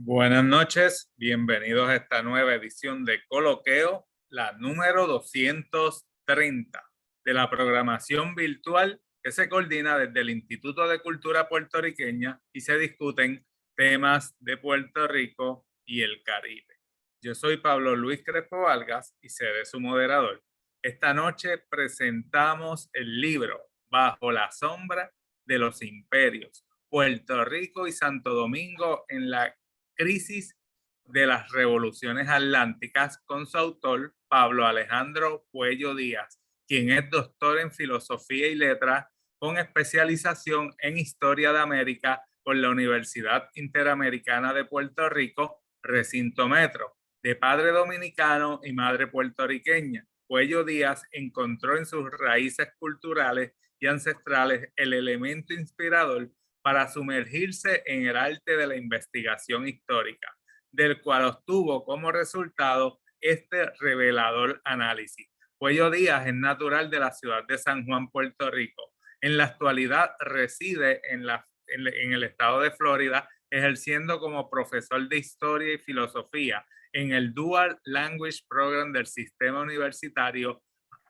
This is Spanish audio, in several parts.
Buenas noches, bienvenidos a esta nueva edición de Coloqueo, la número 230 de la programación virtual que se coordina desde el Instituto de Cultura Puertorriqueña y se discuten temas de Puerto Rico y el Caribe. Yo soy Pablo Luis Crespo Vargas y seré su moderador. Esta noche presentamos el libro Bajo la sombra de los imperios, Puerto Rico y Santo Domingo en la crisis de las revoluciones atlánticas, con su autor Pablo Alejandro Puello Díaz, quien es doctor en filosofía y letras con especialización en historia de América por la Universidad Interamericana de Puerto Rico, Recinto Metro. De padre dominicano y madre puertorriqueña, Puello Díaz encontró en sus raíces culturales y ancestrales el elemento inspirador para sumergirse en el arte de la investigación histórica, del cual obtuvo como resultado este revelador análisis. Puello Díaz es natural de la ciudad de San Juan, Puerto Rico. En la actualidad reside en el estado de Florida, ejerciendo como profesor de historia y filosofía en el Dual Language Program del sistema universitario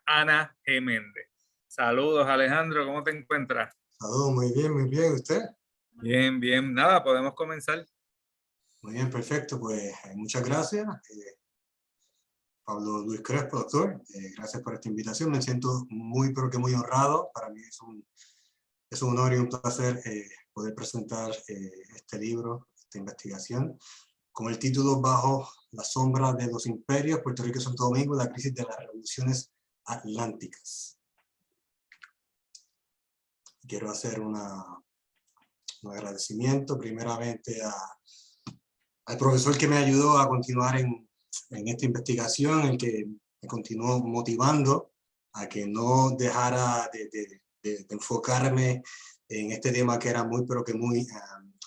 Ana G. Méndez. Saludos, Alejandro, ¿cómo te encuentras? Saludos, muy bien, ¿usted? Bien, bien, nada, podemos comenzar. Muy bien, perfecto, pues muchas gracias. Pablo Luis Crespo, doctor, gracias por esta invitación. Me siento muy, pero que muy honrado. Para mí es un honor y un placer poder presentar este libro, esta investigación, con el título Bajo la sombra de los imperios, Puerto Rico y Santo Domingo, la crisis de las revoluciones atlánticas. Quiero hacer un agradecimiento primeramente al profesor que me ayudó a continuar en esta investigación, el que me continuó motivando a que no dejara de enfocarme en este tema que era muy, pero que muy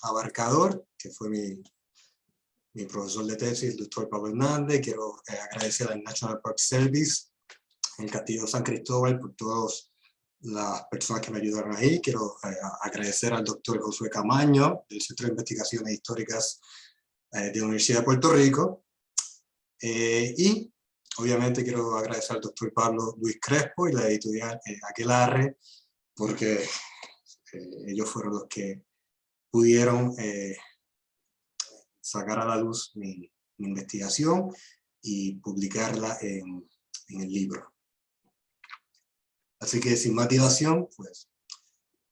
abarcador, que fue mi profesor de tesis, el doctor Pablo Hernández. Quiero agradecer al National Park Service, el Castillo San Cristóbal, por todas las personas que me ayudaron ahí. Quiero agradecer al doctor Josué Camaño, del Centro de Investigaciones Históricas de la Universidad de Puerto Rico. Y obviamente quiero agradecer al doctor Pablo Luis Crespo y la editorial Aquelarre, porque ellos fueron los que pudieron sacar a la luz mi investigación y publicarla en el libro. Así que sin más dilación, pues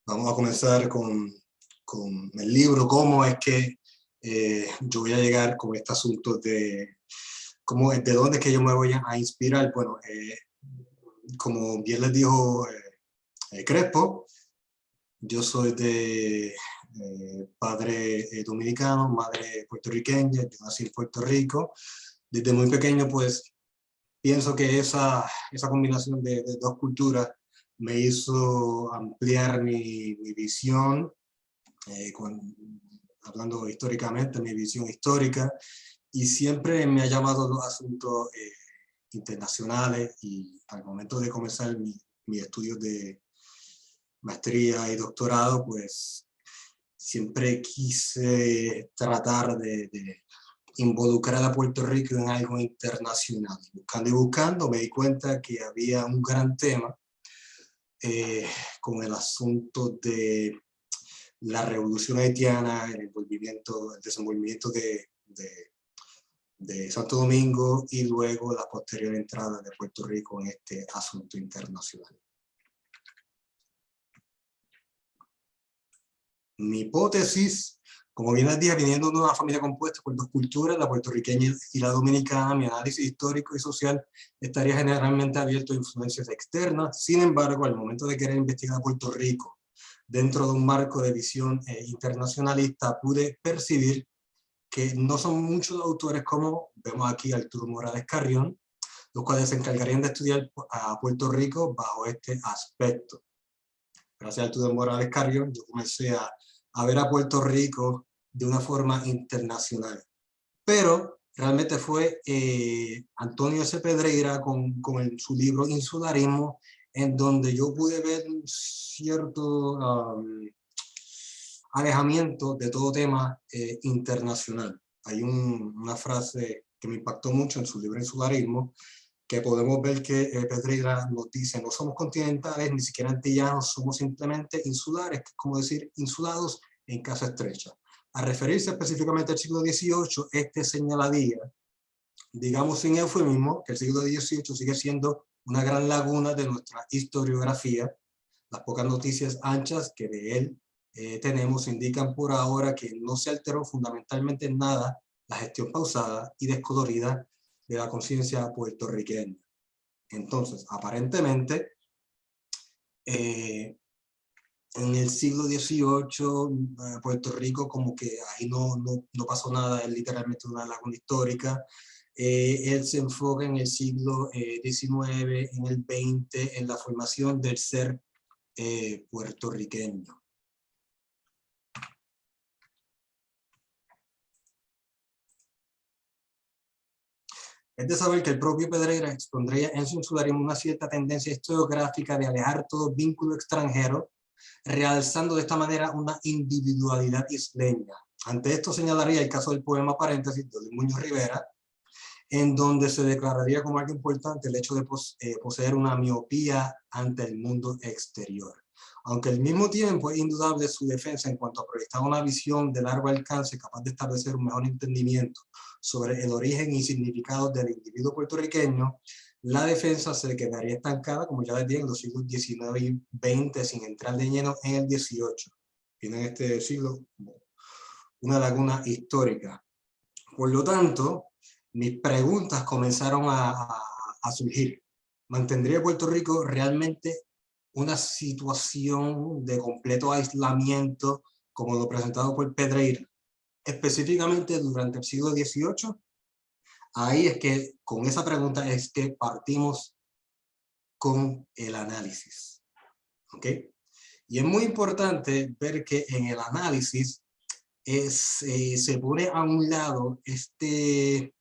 vamos a comenzar con el libro. ¿Cómo es que yo voy a llegar con este asunto de dónde es que yo me voy a inspirar? Bueno, como bien les dijo Crespo, yo soy de padre dominicano, madre puertorriqueña. Yo nací en Puerto Rico. Desde muy pequeño, pues, pienso que esa combinación de dos culturas me hizo ampliar mi visión, hablando históricamente, mi visión histórica, y siempre me ha llamado los asuntos internacionales, y al momento de comenzar mis estudios de maestría y doctorado, pues siempre quise tratar de involucrar a Puerto Rico en algo internacional. Buscando y buscando me di cuenta que había un gran tema con el asunto de la revolución haitiana, el desenvolvimiento de Santo Domingo y luego la posterior entrada de Puerto Rico en este asunto internacional. Mi hipótesis, como bien les dije, viniendo de una familia compuesta por dos culturas, la puertorriqueña y la dominicana, mi análisis histórico y social estaría generalmente abierto a influencias externas. Sin embargo, al momento de querer investigar a Puerto Rico dentro de un marco de visión internacionalista, pude percibir que no son muchos los autores, como vemos aquí Arturo Morales Carrión, los cuales se encargarían de estudiar a Puerto Rico bajo este aspecto. Gracias a Arturo Morales Carrión, yo comencé a ver a Puerto Rico de una forma internacional. Pero realmente fue Antonio S. Pedreira con su libro Insularismo, en donde yo pude ver un cierto alejamiento de todo tema internacional. hay una frase que me impactó mucho en su libro Insularismo, que podemos ver que Pedreira nos dice: no somos continentales, ni siquiera antillanos, somos simplemente insulares, que es como decir insulados en casa estrecha. A referirse específicamente al siglo XVIII, este señalaría, digamos sin eufemismo, que el siglo XVIII sigue siendo una gran laguna de nuestra historiografía. Las pocas noticias anchas que de él tenemos indican por ahora que no se alteró fundamentalmente en nada la gestión pausada y descolorida de la conciencia puertorriqueña. Entonces, aparentemente, en el siglo XVIII, Puerto Rico como que ahí no pasó nada, es literalmente una laguna histórica. Él se enfoca en el siglo XIX, en el XX, en la formación del ser puertorriqueño. Es de saber que el propio Pedreira expondría en su insularismo una cierta tendencia historiográfica de alejar todo vínculo extranjero, realzando de esta manera una individualidad isleña. Ante esto señalaría el caso del poema Paréntesis de Luis Muñoz Rivera, en donde se declararía como algo importante el hecho de poseer una miopía ante el mundo exterior. Aunque al mismo tiempo es indudable su defensa en cuanto a proyectar una visión de largo alcance capaz de establecer un mejor entendimiento sobre el origen y significado del individuo puertorriqueño, la defensa se quedaría estancada, como ya les dije, en los siglos XIX y XX, sin entrar de lleno en el XVIII. Tiene este siglo una laguna histórica. Por lo tanto, mis preguntas comenzaron a surgir. ¿Mantendría Puerto Rico realmente una situación de completo aislamiento como lo presentado por Pedreira, específicamente durante el siglo XVIII? Ahí es que, con esa pregunta es que partimos con el análisis. ¿Ok? Y es muy importante ver que en el análisis se pone a un lado este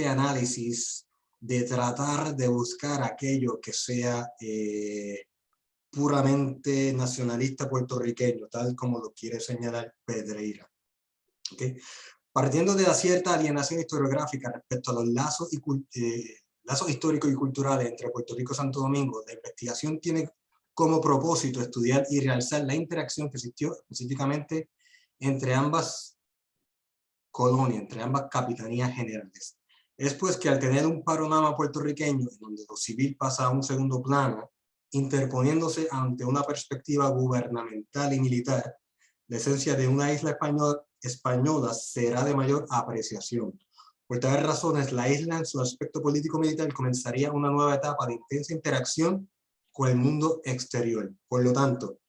análisis de tratar de buscar aquello que sea puramente nacionalista puertorriqueño, tal como lo quiere señalar Pedreira. ¿Okay? Partiendo de la cierta alienación historiográfica respecto a los lazos históricos y culturales entre Puerto Rico y Santo Domingo, la investigación tiene como propósito estudiar y realzar la interacción que existió específicamente entre ambas colonias, entre ambas capitanías generales. Es pues que al tener un panorama puertorriqueño en donde lo civil pasa a un segundo plano, interponiéndose ante una perspectiva gubernamental y militar, la esencia de una isla española será de mayor apreciación. Por tales razones, la isla en su aspecto político-militar comenzaría una nueva etapa de intensa interacción con el mundo exterior. Por lo tanto,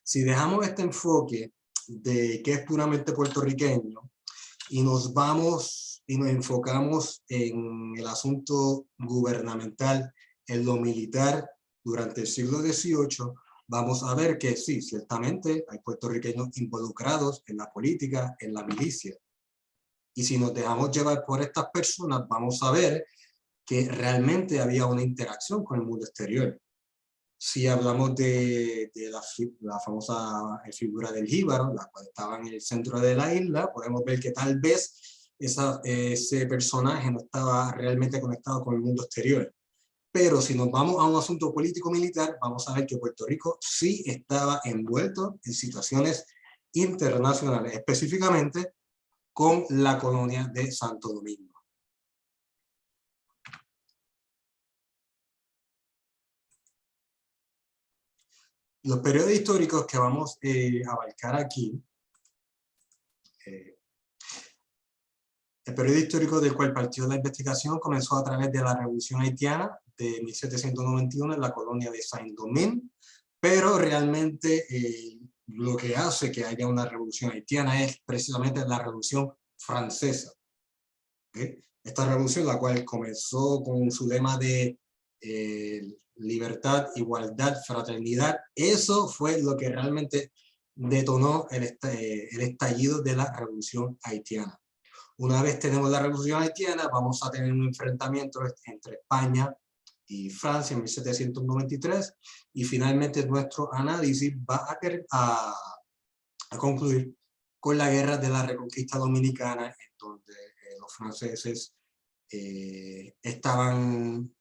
si dejamos este enfoque de que es puramente puertorriqueño y nos enfocamos en el asunto gubernamental, en lo militar durante el siglo XVIII, vamos a ver que sí, ciertamente hay puertorriqueños involucrados en la política, en la milicia. Y si nos dejamos llevar por estas personas, vamos a ver que realmente había una interacción con el mundo exterior. Si hablamos de la famosa figura del jíbaro, la cual estaba en el centro de la isla, podemos ver que tal vez ese personaje no estaba realmente conectado con el mundo exterior. Pero si nos vamos a un asunto político-militar, vamos a ver que Puerto Rico sí estaba envuelto en situaciones internacionales, específicamente con la colonia de Santo Domingo. Los periodos históricos que vamos a abarcar aquí, el periodo histórico del cual partió la investigación comenzó a través de la Revolución Haitiana de 1791 en la colonia de Saint-Domingue, pero realmente lo que hace que haya una revolución haitiana es precisamente la Revolución Francesa. ¿Okay? Esta revolución, la cual comenzó con su lema de libertad, igualdad, fraternidad, eso fue lo que realmente detonó el estallido de la Revolución Haitiana. Una vez tenemos la Revolución Haitiana, vamos a tener un enfrentamiento entre España y Francia en 1793, y finalmente nuestro análisis va a concluir con la guerra de la Reconquista Dominicana, en donde los franceses estaban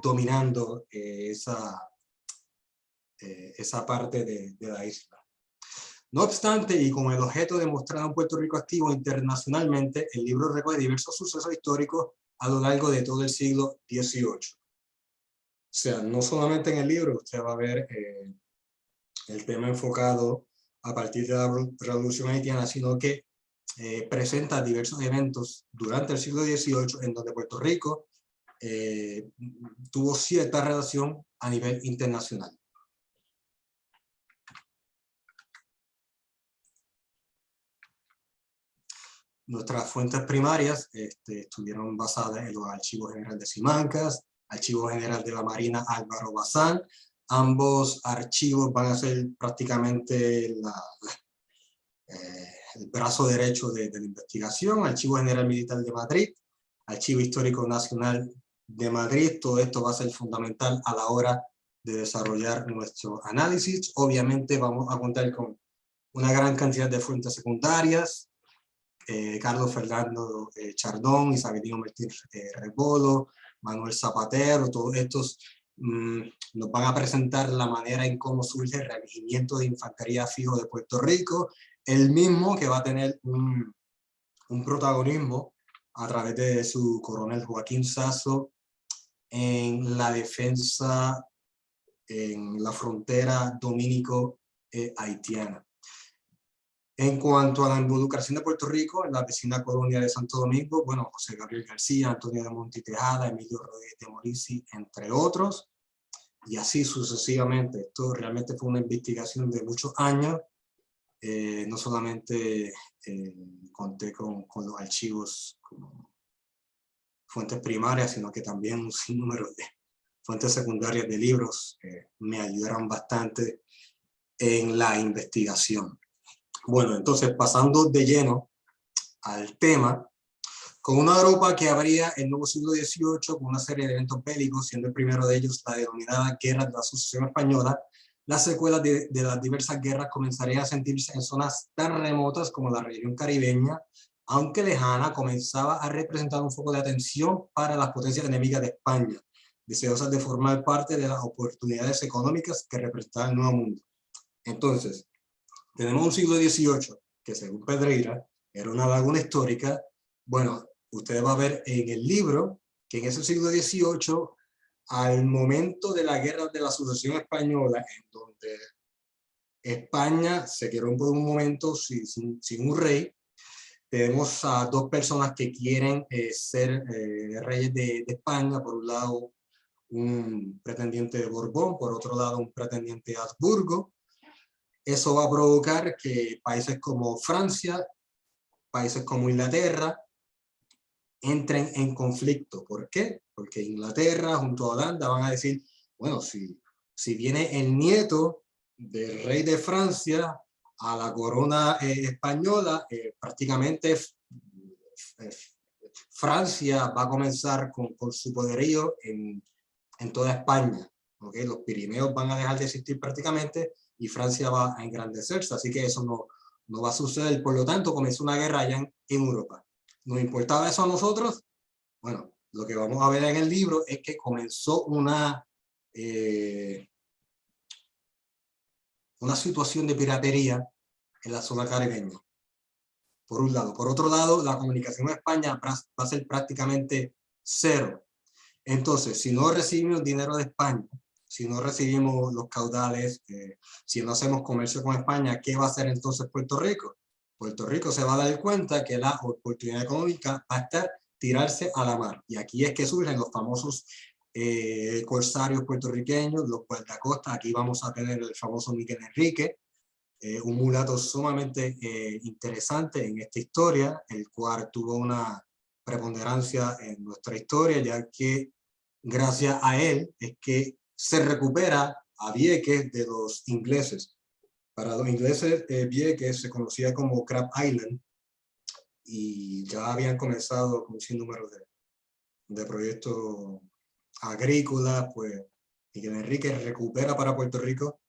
dominando esa parte de la isla. No obstante, y con el objeto de mostrar a un Puerto Rico activo internacionalmente, el libro recoge diversos sucesos históricos a lo largo de todo el siglo XVIII. O sea, no solamente en el libro usted va a ver el tema enfocado a partir de la Revolución Haitiana, sino que presenta diversos eventos durante el siglo XVIII en donde Puerto Rico tuvo cierta relación a nivel internacional. Nuestras fuentes primarias estuvieron basadas en los Archivos Generales de Simancas, Archivo General de la Marina Álvaro Bazán. Ambos archivos van a ser prácticamente el brazo derecho de la investigación. Archivo General Militar de Madrid, Archivo Histórico Nacional de Madrid. Todo esto va a ser fundamental a la hora de desarrollar nuestro análisis. Obviamente vamos a contar con una gran cantidad de fuentes secundarias. Carlos Fernando Chardón, Isabelino Martínez Rebolo, Manuel Zapatero, todos estos nos van a presentar la manera en cómo surge el Regimiento de Infantería Fijo de Puerto Rico, el mismo que va a tener un protagonismo a través de su coronel Joaquín Sasso en la defensa en la frontera dominico-haitiana. En cuanto a la involucración de Puerto Rico en la vecina colonia de Santo Domingo, bueno, José Gabriel García, Antonio de Monte Tejada, Emilio Rodríguez de Morici, entre otros, y así sucesivamente. Esto realmente fue una investigación de muchos años. No solamente conté con los archivos como fuentes primarias, sino que también un sinnúmero de fuentes secundarias de libros me ayudaron bastante en la investigación. Bueno, entonces pasando de lleno al tema, con una Europa que abría el nuevo siglo XVIII con una serie de eventos bélicos, siendo el primero de ellos la denominada Guerra de la Sucesión Española, las secuelas de las diversas guerras comenzarían a sentirse en zonas tan remotas como la región caribeña, aunque lejana, comenzaba a representar un foco de atención para las potencias enemigas de España, deseosas de formar parte de las oportunidades económicas que representaba el Nuevo Mundo. Entonces, tenemos un siglo XVIII que, según Pedreira, era una laguna histórica. Bueno, ustedes van a ver en el libro que en ese siglo XVIII, al momento de la Guerra de la Sucesión Española, en donde España se quedó por un momento sin un rey, tenemos a dos personas que quieren ser reyes de España. Por un lado, un pretendiente de Borbón, por otro lado, un pretendiente de Habsburgo. Eso va a provocar que países como Francia, países como Inglaterra, entren en conflicto. ¿Por qué? Porque Inglaterra junto a Holanda van a decir, bueno, si viene el nieto del rey de Francia a la corona española, prácticamente Francia va a comenzar con su poderío en toda España. ¿Okay? Los Pirineos van a dejar de existir prácticamente y Francia va a engrandecerse, así que eso no va a suceder. Por lo tanto, comenzó una guerra allá en Europa. ¿Nos importaba eso a nosotros? Bueno, lo que vamos a ver en el libro es que comenzó una situación de piratería en la zona caribeña, por un lado. Por otro lado, la comunicación en España va a ser prácticamente cero. Entonces, si no recibimos dinero de España, si no recibimos los caudales, si no hacemos comercio con España, ¿qué va a hacer entonces Puerto Rico? Puerto Rico se va a dar cuenta que la oportunidad económica va a estar tirarse a la mar. Y aquí es que surgen los famosos corsarios puertorriqueños, los guardacostas. Aquí vamos a tener el famoso Miguel Enrique, un mulato sumamente interesante en esta historia, el cual tuvo una preponderancia en nuestra historia, ya que gracias a él es que se recupera a Vieques de los ingleses. Para los ingleses, Vieques se conocía como Crab Island y ya habían comenzado con un sinnúmero de proyectos agrícolas. Pues Miguel Enrique recupera para Puerto Rico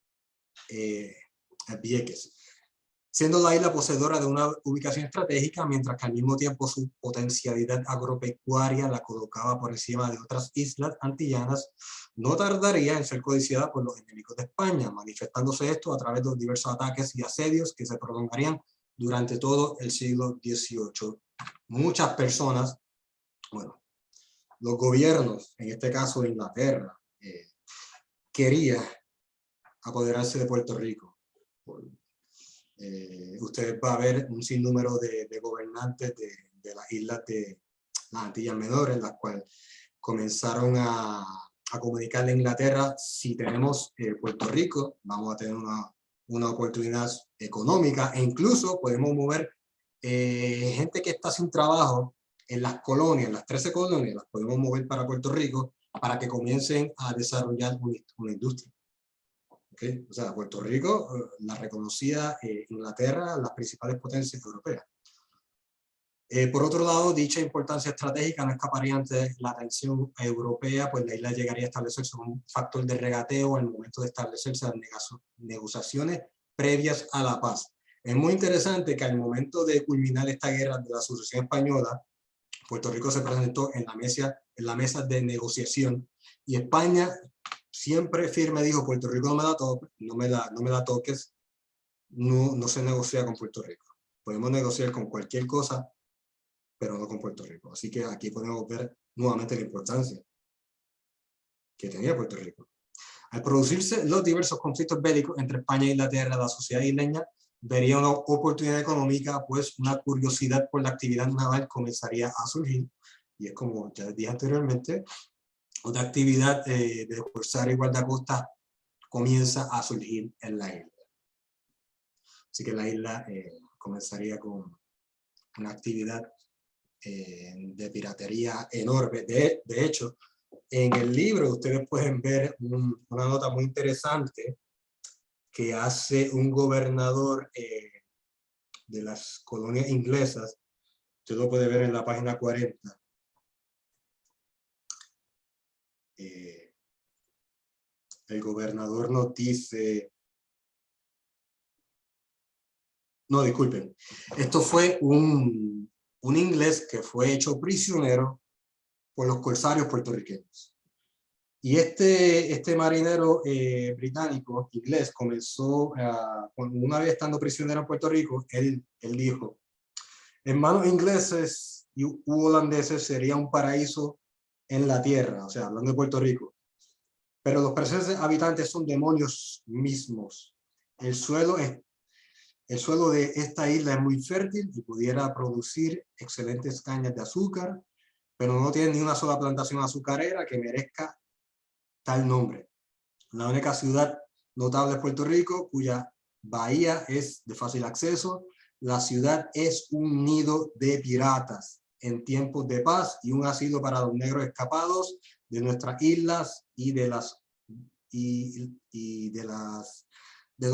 Vieques. siendo la isla poseedora de una ubicación estratégica, mientras que al mismo tiempo su potencialidad agropecuaria la colocaba por encima de otras islas antillanas, no tardaría en ser codiciada por los enemigos de España, manifestándose esto a través de los diversos ataques y asedios que se prolongarían durante todo el siglo XVIII. Muchas personas, bueno, los gobiernos, en este caso Inglaterra, quería apoderarse de Puerto Rico. Ustedes va a ver un sinnúmero de gobernantes de las islas de las Antillas Menores, las cuales comenzaron a comunicarle a Inglaterra: si tenemos Puerto Rico, vamos a tener una oportunidad económica, e incluso podemos mover gente que está sin trabajo en las colonias, las 13 colonias, las podemos mover para Puerto Rico para que comiencen a desarrollar una industria. ¿Okay? O sea, Puerto Rico la reconocía Inglaterra, las principales potencias europeas. Por otro lado, dicha importancia estratégica no escaparía ante la atención europea, pues la isla llegaría a establecerse como un factor de regateo al momento de establecerse las negociaciones previas a la paz. Es muy interesante que al momento de culminar esta guerra de la sucesión española, Puerto Rico se presentó en la mesa de negociación, y España siempre firme dijo: Puerto Rico no me da toques, no se negocia con Puerto Rico. Podemos negociar con cualquier cosa, pero no con Puerto Rico. Así que aquí podemos ver nuevamente la importancia que tenía Puerto Rico. Al producirse los diversos conflictos bélicos entre España e Inglaterra, la sociedad isleña vería una oportunidad económica, pues una curiosidad por la actividad naval comenzaría a surgir, y es como ya dije anteriormente, otra actividad de corsario y guardacosta comienza a surgir en la isla. Así que la isla comenzaría con una actividad de piratería enorme. De hecho, en el libro ustedes pueden ver una nota muy interesante que hace un gobernador de las colonias inglesas. Usted lo puede ver en la página 40. El gobernador nos dice... No, disculpen. Esto fue un inglés que fue hecho prisionero por los corsarios puertorriqueños. Y este marinero británico, inglés, comenzó, una vez estando prisionero en Puerto Rico, él dijo: hermanos ingleses y holandeses, sería un paraíso en la tierra, o sea, hablando de Puerto Rico. Pero los presentes habitantes son demonios mismos. El suelo de esta isla es muy fértil y pudiera producir excelentes cañas de azúcar, pero no tiene ni una sola plantación azucarera que merezca tal nombre. La única ciudad notable es Puerto Rico, cuya bahía es de fácil acceso. La ciudad es un nido de piratas en tiempos de paz y un asilo para los negros escapados de nuestras islas y de los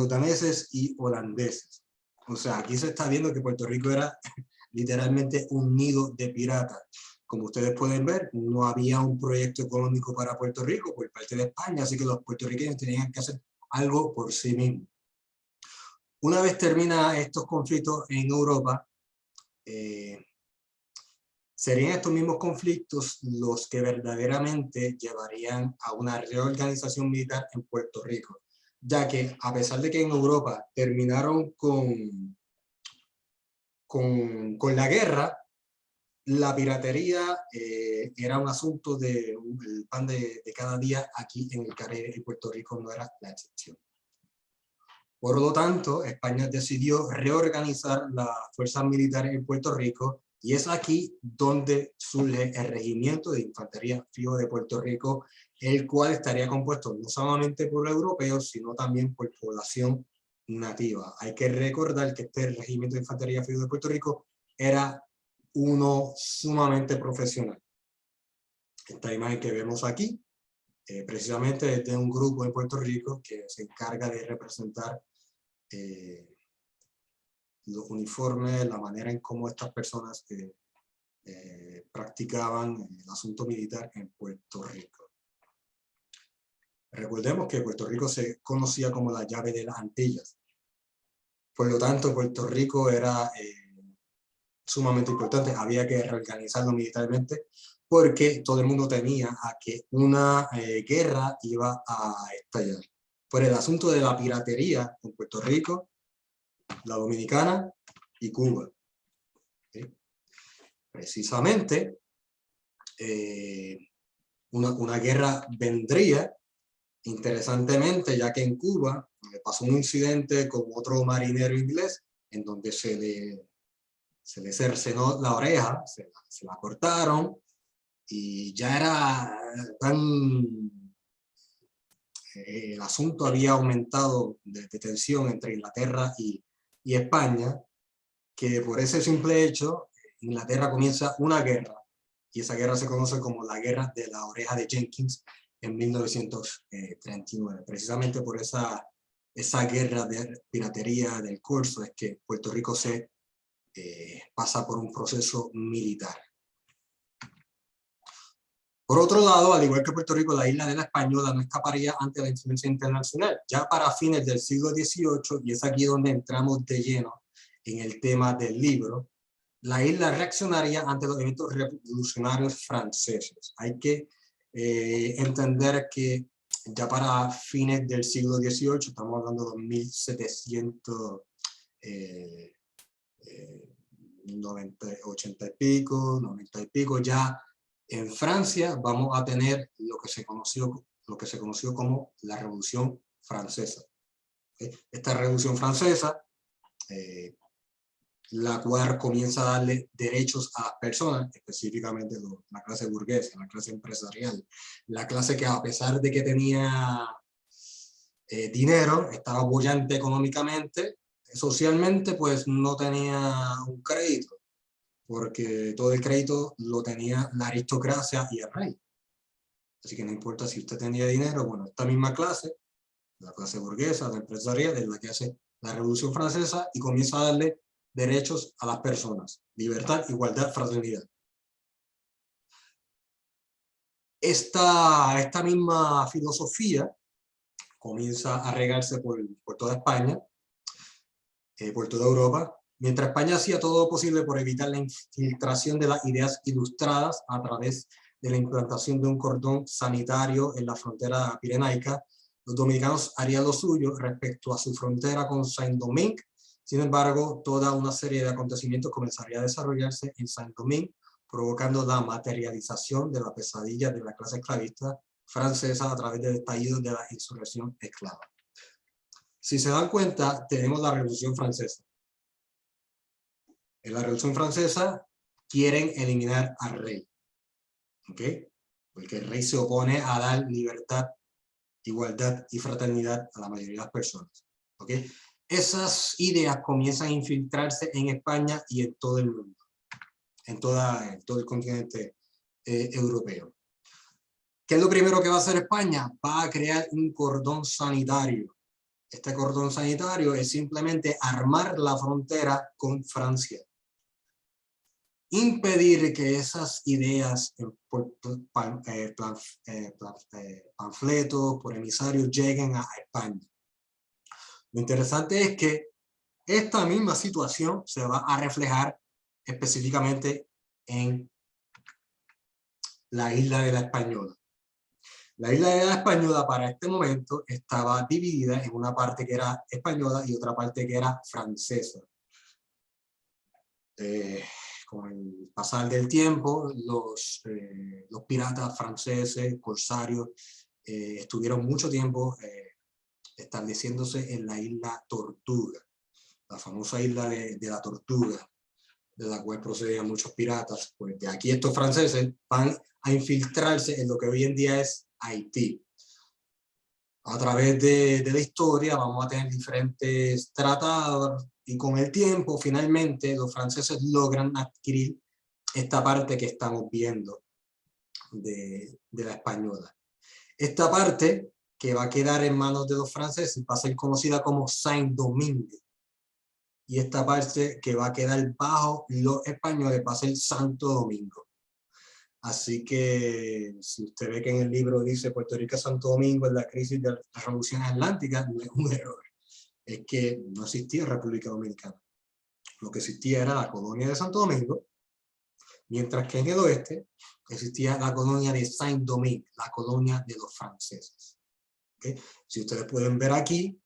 daneses y holandeses. O sea, aquí se está viendo que Puerto Rico era literalmente un nido de piratas. Como ustedes pueden ver, no había un proyecto económico para Puerto Rico por parte de España, así que los puertorriqueños tenían que hacer algo por sí mismos. Una vez termina estos conflictos en Europa, serían estos mismos conflictos los que verdaderamente llevarían a una reorganización militar en Puerto Rico, ya que a pesar de que en Europa terminaron con la guerra, la piratería era un asunto del pan de cada día aquí en el Caribe, y Puerto Rico no era la excepción. Por lo tanto, España decidió reorganizar las fuerzas militares en Puerto Rico, y es aquí donde surge el Regimiento de Infantería Fijo de Puerto Rico, el cual estaría compuesto no solamente por europeos, sino también por población nativa. Hay que recordar que este Regimiento de Infantería Fijo de Puerto Rico era uno sumamente profesional. Esta imagen que vemos aquí, precisamente es de un grupo en Puerto Rico que se encarga de representar los uniformes, la manera en cómo estas personas practicaban el asunto militar en Puerto Rico. Recordemos que Puerto Rico se conocía como la llave de las Antillas, Por lo tanto, Puerto Rico era sumamente importante. Había que reorganizarlo militarmente porque todo el mundo temía a que una guerra iba a estallar. Por el asunto de la piratería en Puerto Rico, la Dominicana y Cuba. ¿Sí? Precisamente, una guerra vendría, interesantemente, ya que en Cuba pasó un incidente con otro marinero inglés en donde se le cercenó la oreja, se la cortaron y ya era el asunto había aumentado de tensión entre Inglaterra y España, que por ese simple hecho Inglaterra comienza una guerra, y esa guerra se conoce como la Guerra de la Oreja de Jenkins en 1939. Precisamente por esa guerra de piratería del Corso es que Puerto Rico se pasa por un proceso militar. Por otro lado, al igual que Puerto Rico, la isla de la Española no escaparía ante la influencia internacional. Ya para fines del siglo XVIII, y es aquí donde entramos de lleno en el tema del libro, la isla reaccionaría ante los eventos revolucionarios franceses. Hay que entender que ya para fines del siglo XVIII, estamos hablando de 1780 y pico, 90 y pico, ya en Francia vamos a tener lo que se conoció como la Revolución Francesa. Esta Revolución Francesa, la cual comienza a darle derechos a las personas, específicamente la clase burguesa, la clase empresarial, la clase que a pesar de que tenía dinero, estaba boyante económicamente, socialmente pues no tenía un crédito, porque todo el crédito lo tenía la aristocracia y el rey. Así que no importa si usted tenía dinero, bueno, esta misma clase, la clase burguesa, la empresarial, es la que hace la Revolución Francesa y comienza a darle derechos a las personas, libertad, igualdad, fraternidad. Esta misma filosofía comienza a regarse por toda España, por toda Europa, mientras España hacía todo lo posible por evitar la infiltración de las ideas ilustradas a través de la implantación de un cordón sanitario en la frontera pirenaica. Los dominicanos harían lo suyo respecto a su frontera con Saint-Domingue. Sin embargo, toda una serie de acontecimientos comenzaría a desarrollarse en Saint-Domingue, provocando la materialización de la pesadilla de la clase esclavista francesa a través del estallido de la insurrección esclava. Si se dan cuenta, tenemos la Revolución Francesa. En la Revolución Francesa quieren eliminar al rey, ¿ok? Porque el rey se opone a dar libertad, igualdad y fraternidad a la mayoría de las personas, ¿ok? Esas ideas comienzan a infiltrarse en España y en todo el mundo, en todo el continente europeo. ¿Qué es lo primero que va a hacer España? Va a crear un cordón sanitario. Este cordón sanitario es simplemente armar la frontera con Francia. Impedir que esas ideas por panfletos, por emisarios, lleguen a España. Lo interesante es que esta misma situación se va a reflejar específicamente en la isla de la Española. La isla de la Española para este momento estaba dividida en una parte que era española y otra parte que era francesa. Con el pasar del tiempo, los piratas franceses, corsarios, estuvieron mucho tiempo estableciéndose en la isla Tortuga, la famosa isla de la Tortuga, de la cual procedían muchos piratas. Pues de aquí estos franceses van a infiltrarse en lo que hoy en día es Haití. A través de la historia vamos a tener diferentes tratados y con el tiempo finalmente los franceses logran adquirir esta parte que estamos viendo de la Española. Esta parte que va a quedar en manos de los franceses va a ser conocida como Saint-Domingue. Y esta parte que va a quedar bajo los españoles va a ser Santo Domingo. Así que si usted ve que en el libro dice Puerto Rico Santo Domingo en la crisis de la Revolución Atlántica, no es un error. es que no existía República Dominicana. Lo que existía era la colonia de Santo Domingo, mientras que en el oeste existía la colonia de Saint-Domingue, la colonia de los franceses. ¿Okay? Si ustedes pueden ver aquí,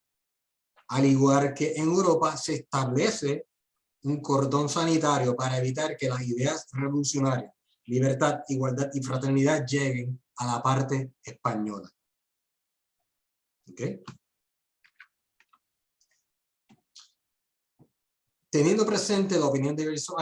al igual que en Europa, se establece un cordón sanitario para evitar que las ideas revolucionarias, libertad, igualdad y fraternidad lleguen a la parte española. ¿Okay? Teniendo presente la opinión de diversos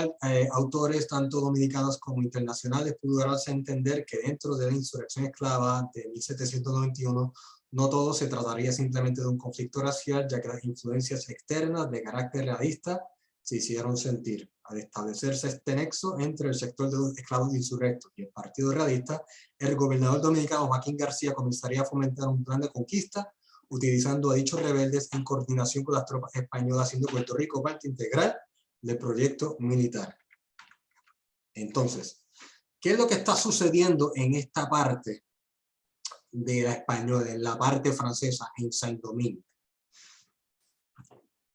autores, tanto dominicanos como internacionales, pudo darse a entender que dentro de la insurrección esclava de 1791, no todo se trataría simplemente de un conflicto racial, ya que las influencias externas de carácter realista se hicieron sentir. Al establecerse este nexo entre el sector de los esclavos insurrectos y el Partido Realista, el gobernador dominicano Joaquín García comenzaría a fomentar un plan de conquista utilizando a dichos rebeldes en coordinación con las tropas españolas, haciendo Puerto Rico parte integral del proyecto militar. Entonces, ¿qué es lo que está sucediendo en esta parte de la española, en la parte francesa, en Saint-Domingue?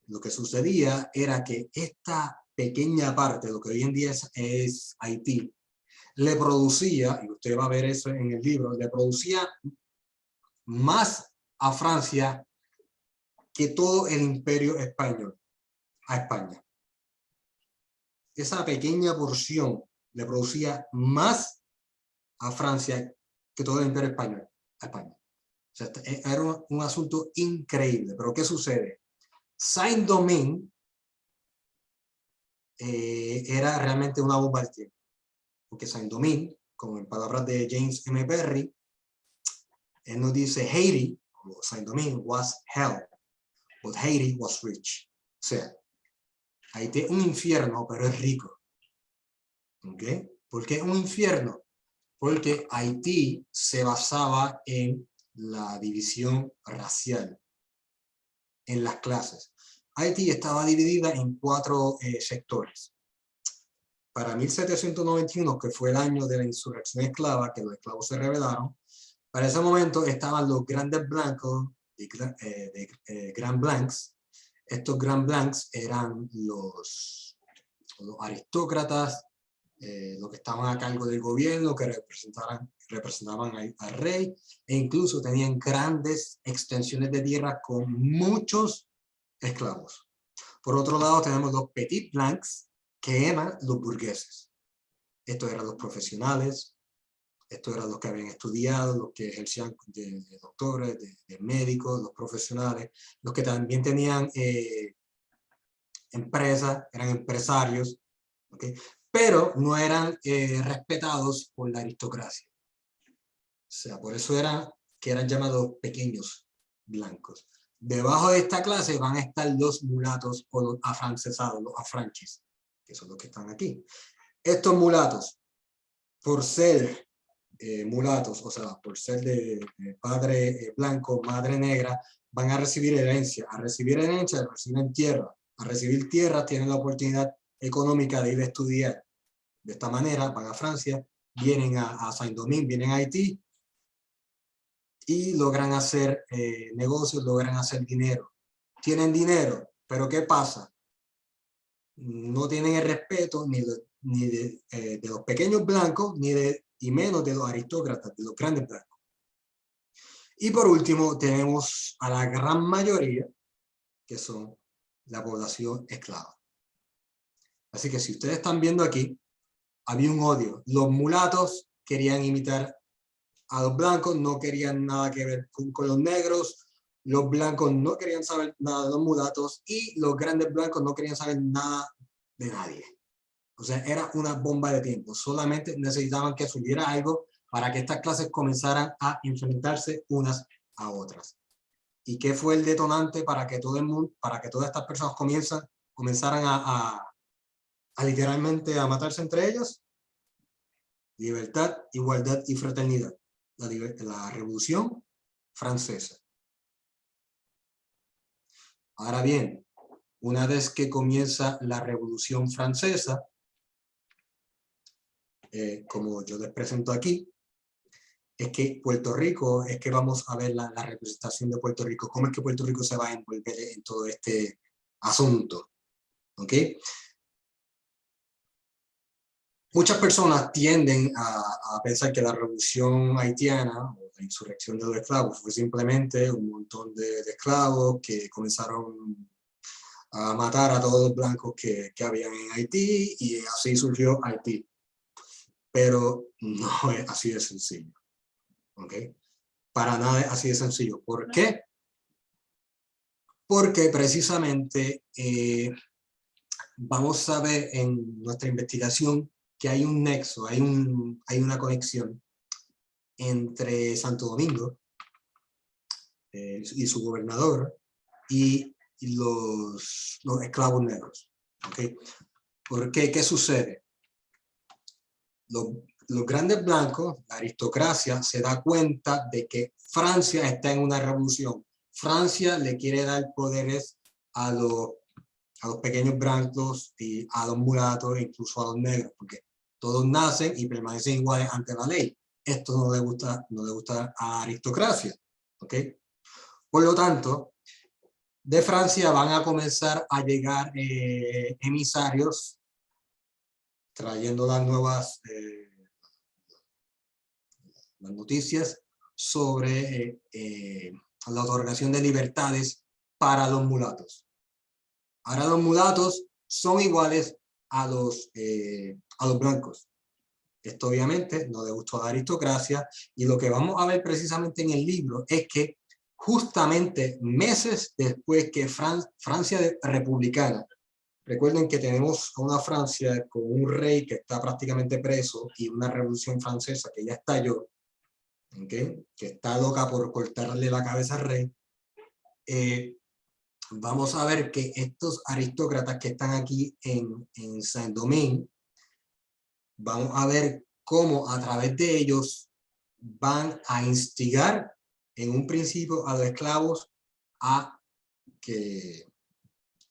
Lo que sucedía era que esta pequeña parte, lo que hoy en día es Haití, le producía, y usted va a ver eso en el libro, le producía más a Francia que todo el imperio español, a España. Esa pequeña porción le producía más a Francia que todo el imperio español, a España. O sea, era un asunto increíble. Pero ¿qué sucede? Saint-Domingue era realmente una bomba de tiempo. Porque Saint-Domingue, como en palabras de James M. Berry, él nos dice Haiti, o Saint-Domingue was hell, but Haiti was rich. O sea, Haití es un infierno, pero es rico. ¿Ok? ¿Por qué es un infierno? Porque Haití se basaba en la división racial, en las clases. Haití estaba dividida en 4 sectores. Para 1791, que fue el año de la insurrección esclava, que los esclavos se rebelaron, para ese momento estaban los grandes blancos, Grand Blancs. Estos Grand Blancs eran los aristócratas, los que estaban a cargo del gobierno, que representaban al rey, e incluso tenían grandes extensiones de tierra con muchos esclavos. Por otro lado tenemos los Petit Blancs, que eran los burgueses. Estos eran los profesionales, estos eran los que habían estudiado, los que ejercían de doctores, de médicos, los profesionales, los que también tenían empresas, eran empresarios, ¿okay? Pero no eran respetados por la aristocracia. O sea, por eso eran llamados pequeños blancos. Debajo de esta clase van a estar los mulatos o los afrancesados, los afranchis, que son los que están aquí. Estos mulatos, por ser mulatos, o sea, por ser de padre blanco, madre negra, van a recibir herencia. A recibir herencia, reciben tierra. A recibir tierra tienen la oportunidad económica de ir a estudiar. De esta manera van a Francia, vienen a Saint-Domingue, vienen a Haití y logran hacer negocios, logran hacer dinero. Tienen dinero, pero ¿qué pasa? No tienen el respeto ni de los pequeños blancos, y menos de los aristócratas, de los grandes blancos. Y por último tenemos a la gran mayoría, que son la población esclava. Así que si ustedes están viendo aquí, había un odio. Los mulatos querían imitar a los blancos, no querían nada que ver con los negros. Los blancos no querían saber nada de los mulatos y los grandes blancos no querían saber nada de nadie. O sea, era una bomba de tiempo. Solamente necesitaban que subiera algo para que estas clases comenzaran a enfrentarse unas a otras. ¿Y qué fue el detonante para que todo el mundo, para que todas estas personas comenzaran a literalmente a matarse entre ellos? Libertad, igualdad y fraternidad. La Revolución Francesa. Ahora bien, una vez que comienza la Revolución Francesa, como yo les presento aquí, es que Puerto Rico, es que vamos a ver la representación de Puerto Rico, cómo es que Puerto Rico se va a envolver en todo este asunto. ¿Ok? Muchas personas tienden a pensar que la revolución haitiana o la insurrección de los esclavos fue simplemente un montón de esclavos que comenzaron a matar a todos los blancos que habían en Haití y así surgió Haití. Pero no es así de sencillo. ¿Ok? Para nada es así de sencillo. ¿Por qué? Porque precisamente vamos a ver en nuestra investigación que hay un nexo, hay una conexión entre Santo Domingo y su gobernador y los esclavos negros. ¿Okay? ¿Por qué? ¿Qué sucede? Los grandes blancos, la aristocracia, se da cuenta de que Francia está en una revolución. Francia le quiere dar poderes a los pequeños blancos y a los mulatos e incluso a los negros, porque todos nacen y permanecen iguales ante la ley. Esto no le gusta a la aristocracia. ¿Okay? Por lo tanto, de Francia van a comenzar a llegar emisarios trayendo las nuevas las noticias sobre la otorgación de libertades para los mulatos. Ahora los mulatos son iguales a los blancos. Esto obviamente no le gustó a la aristocracia y lo que vamos a ver precisamente en el libro es que justamente meses después que Francia republicana, recuerden que tenemos a una Francia con un rey que está prácticamente preso y una revolución francesa que ya estalló, ¿okay? Que está loca por cortarle la cabeza al rey, vamos a ver que estos aristócratas que están aquí en Saint-Domingue, vamos a ver cómo a través de ellos van a instigar en un principio a los esclavos a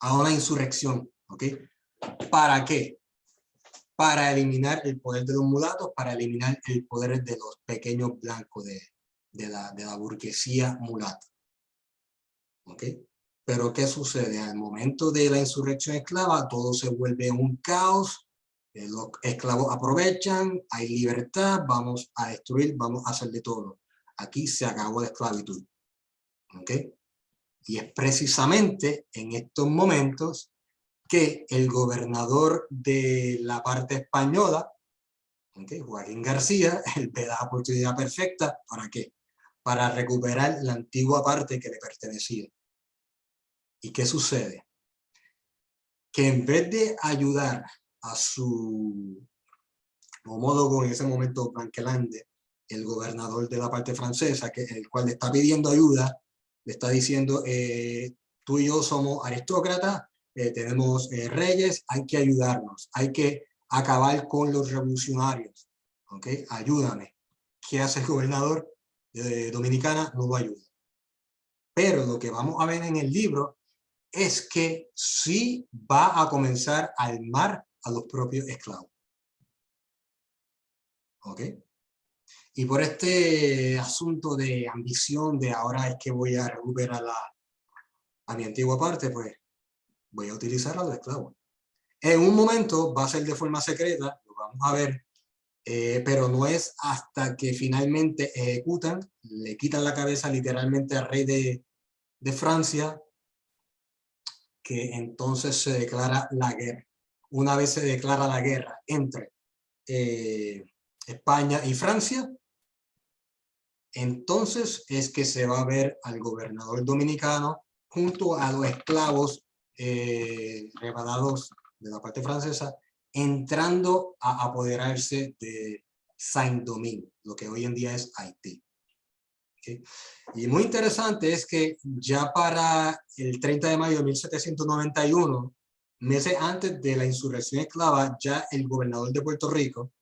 una insurrección. ¿Ok? ¿Para qué? Para eliminar el poder de los mulatos, para eliminar el poder de los pequeños blancos de la burguesía mulata. ¿Ok? Pero ¿qué sucede? Al momento de la insurrección esclava, todo se vuelve un caos, los esclavos aprovechan, hay libertad, vamos a destruir, vamos a hacer de todo. Aquí se acabó la esclavitud. ¿Ok? Y es precisamente en estos momentos que el gobernador de la parte española, ¿okay? Joaquín García, él ve la oportunidad perfecta, ¿para qué? Para recuperar la antigua parte que le pertenecía. ¿Y qué sucede? Que en vez de ayudar a su homólogo en ese momento Blanquelande, el gobernador de la parte francesa, el cual le está pidiendo ayuda, le está diciendo, tú y yo somos aristócratas, tenemos reyes, hay que ayudarnos, hay que acabar con los revolucionarios, ¿ok? Ayúdame. ¿Qué hace el gobernador de Dominicana? No lo ayuda. Pero lo que vamos a ver en el libro es que sí va a comenzar a armar a los propios esclavos. ¿Ok? Y por este asunto de ambición, de ahora es que voy a recuperar a mi antigua parte, pues voy a utilizar a los esclavos. En un momento va a ser de forma secreta, lo vamos a ver, pero no es hasta que finalmente ejecutan, le quitan la cabeza literalmente al rey de Francia, que entonces se declara la guerra. Una vez se declara la guerra entre España y Francia, entonces es que se va a ver al gobernador dominicano junto a los esclavos rebanados de la parte francesa, entrando a apoderarse de Saint-Domingue, lo que hoy en día es Haití. ¿Okay? Y muy interesante es que ya para el 30 de mayo de 1791, meses antes de la insurrección esclava, ya el gobernador de Puerto Rico,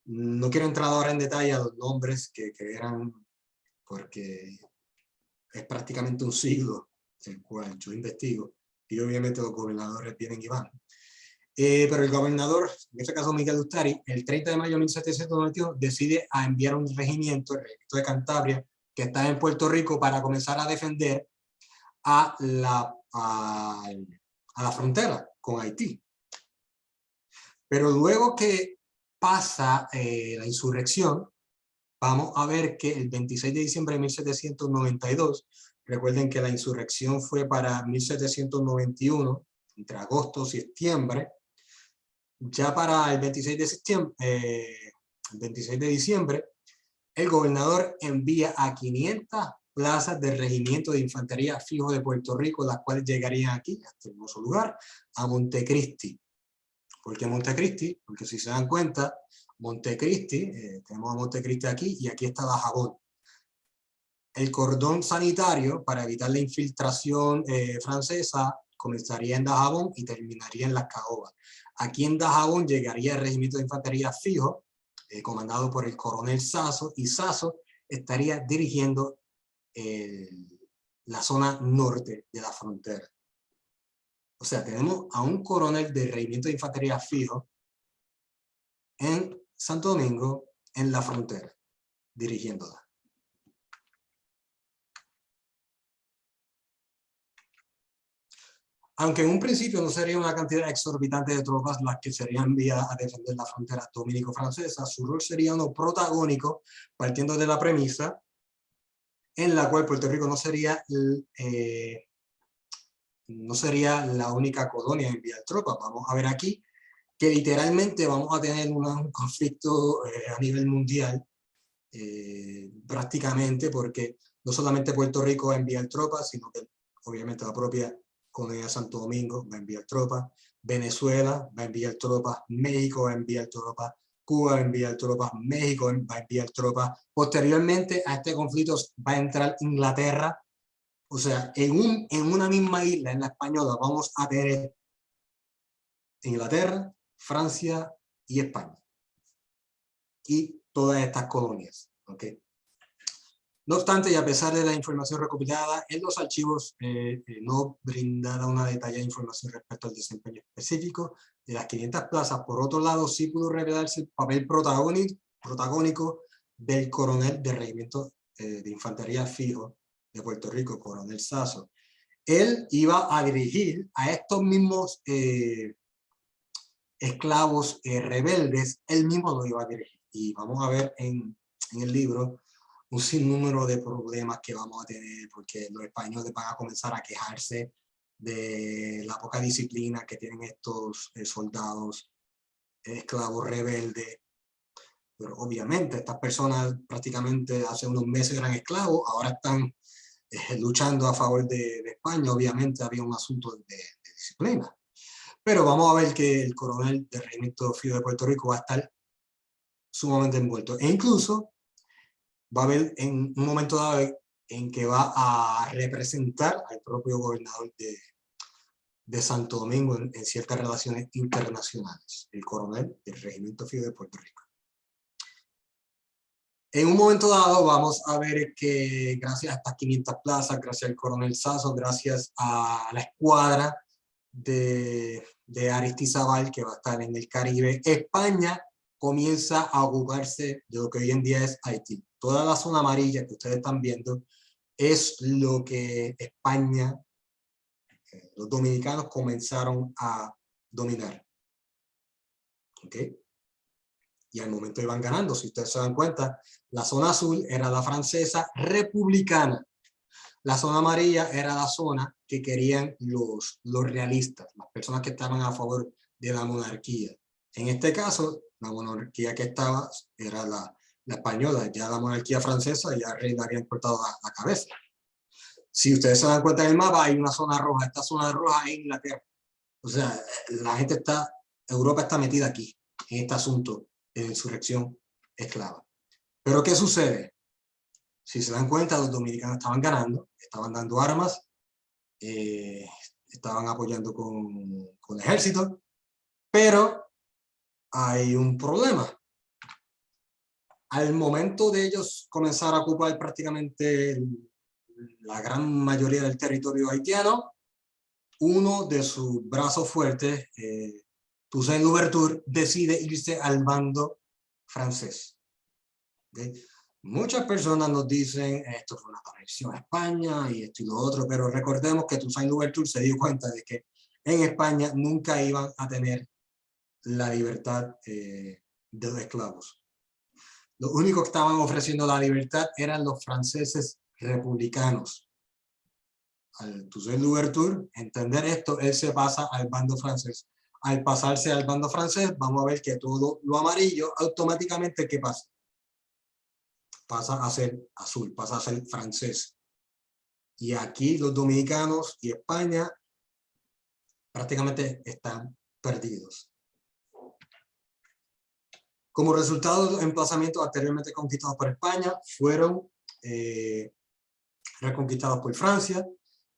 no quiero entrar ahora en detalle a los nombres que eran, porque es prácticamente un siglo el cual yo investigo, y obviamente los gobernadores vienen y van. Pero el gobernador, en este caso Miguel Ustari, el 30 de mayo de 1791 decide a enviar un regimiento, el regimiento de Cantabria, que está en Puerto Rico, para comenzar a defender a la frontera con Haití. Pero luego que pasa la insurrección, vamos a ver que el 26 de diciembre de 1792, recuerden que la insurrección fue para 1791, entre agosto y septiembre, ya para el 26 de diciembre, el gobernador envía a 500 plazas del regimiento de infantería fijo de Puerto Rico, las cuales llegarían aquí, a este hermoso lugar, a Montecristi. ¿Por qué Montecristi? Porque si se dan cuenta, Montecristi, tenemos a Montecristi aquí y aquí está Dajabón. El cordón sanitario, para evitar la infiltración francesa, comenzaría en Dajabón y terminaría en Las Caobas. Aquí en Dajabón llegaría el regimiento de infantería fijo, comandado por el coronel Sasso, y Sasso estaría dirigiendo la zona norte de la frontera. O sea, tenemos a un coronel del regimiento de infantería fijo en Santo Domingo, en la frontera, dirigiéndola. Aunque en un principio no sería una cantidad exorbitante de tropas las que serían enviadas a defender la frontera dominico-francesa, su rol sería uno protagónico, partiendo de la premisa en la cual Puerto Rico no sería la única colonia en enviar tropas. Vamos a ver aquí que literalmente vamos a tener un conflicto a nivel mundial, prácticamente, porque no solamente Puerto Rico va a enviar tropas, sino que obviamente la propia colonia de Santo Domingo va a enviar tropas, Venezuela va a enviar tropas, México va a enviar tropas, Cuba va a enviar tropas, México va a enviar tropas. Posteriormente a este conflicto va a entrar Inglaterra. O sea, en una misma isla, en la Española, vamos a tener Inglaterra, Francia y España. Y todas estas colonias. ¿Okay? No obstante, y a pesar de la información recopilada en los archivos, no brindada una detallada información respecto al desempeño específico de las 500 plazas, por otro lado, sí pudo revelarse el papel protagónico del coronel del regimiento de infantería fijo de Puerto Rico, coronel Sasso. Él iba a dirigir a estos mismos esclavos rebeldes, él mismo lo iba a dirigir. Y vamos a ver en el libro un sinnúmero de problemas que vamos a tener, porque los españoles van a comenzar a quejarse de la poca disciplina que tienen estos soldados esclavos rebeldes. Pero obviamente estas personas prácticamente hace unos meses eran esclavos, ahora están luchando a favor de España. Obviamente había un asunto de disciplina. Pero vamos a ver que el coronel del regimiento fijo de Puerto Rico va a estar sumamente envuelto. E incluso va a haber en un momento dado en que va a representar al propio gobernador de Santo Domingo en ciertas relaciones internacionales, el coronel del regimiento fijo de Puerto Rico. En un momento dado vamos a ver que gracias a estas 500 plazas, gracias al coronel Sasso, gracias a la escuadra de Aristizábal, que va a estar en el Caribe, España comienza a ocuparse de lo que hoy en día es Haití. Toda la zona amarilla que ustedes están viendo es lo que España, los dominicanos comenzaron a dominar. ¿Okay? Y al momento iban ganando. Si ustedes se dan cuenta, la zona azul era la francesa republicana. La zona amarilla era la zona que querían los realistas, las personas que estaban a favor de la monarquía. En este caso, la monarquía que estaba era la española. Ya la monarquía francesa ya el rey le habían cortado la cabeza. Si ustedes se dan cuenta en el mapa, hay una zona roja. Esta zona roja es Inglaterra. O sea, la gente está, Europa está metida aquí, en este asunto de insurrección esclava. Pero ¿qué sucede? Si se dan cuenta, los dominicanos estaban ganando, estaban dando armas, estaban apoyando con el ejército, pero hay un problema. Al momento de ellos comenzar a ocupar prácticamente la gran mayoría del territorio haitiano, uno de sus brazos fuertes, Toussaint Louverture decide irse al bando francés. ¿Okay? Muchas personas nos dicen, esto fue una traición a España y esto y lo otro, pero recordemos que Toussaint Louverture se dio cuenta de que en España nunca iban a tener la libertad de los esclavos. Los únicos que estaban ofreciendo la libertad eran los franceses republicanos. Al Toussaint Louverture entender esto, él se pasa al bando francés. Al pasarse al bando francés, vamos a ver que todo lo amarillo, automáticamente, ¿qué pasa? Pasa a ser azul, pasa a ser francés. Y aquí los dominicanos y España prácticamente están perdidos. Como resultado de los emplazamientos anteriormente conquistados por España, fueron reconquistados por Francia,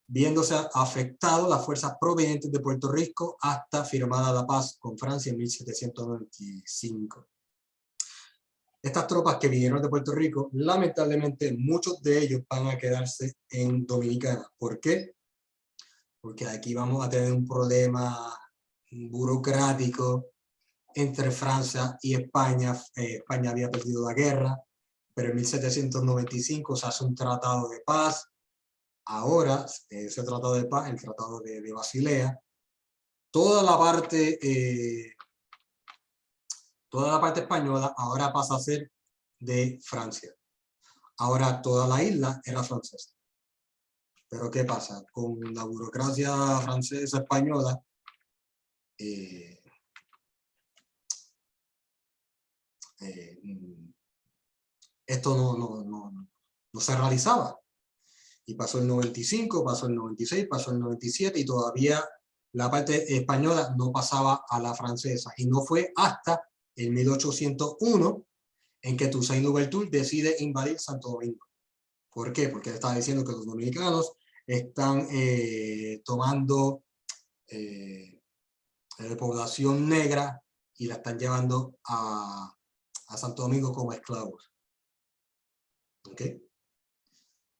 viéndose afectados las fuerzas provenientes de Puerto Rico hasta firmada la paz con Francia en 1795. Estas tropas que vinieron de Puerto Rico, lamentablemente muchos de ellos van a quedarse en Dominicana. ¿Por qué? Porque aquí vamos a tener un problema burocrático entre Francia y España. España había perdido la guerra, pero en 1795 se hace un tratado de paz. Ahora, ese tratado de paz, el tratado de Basilea, toda la parte española ahora pasa a ser de Francia. Ahora toda la isla era francesa. Pero ¿qué pasa? Con la burocracia francesa española, esto no se realizaba. Y pasó el 95, pasó el 96, pasó el 97 y todavía la parte española no pasaba a la francesa. Y no fue hasta el 1801 en que Toussaint Louverture decide invadir Santo Domingo. ¿Por qué? Porque él estaba diciendo que los dominicanos están tomando población negra y la están llevando a Santo Domingo como esclavos. ¿Okay?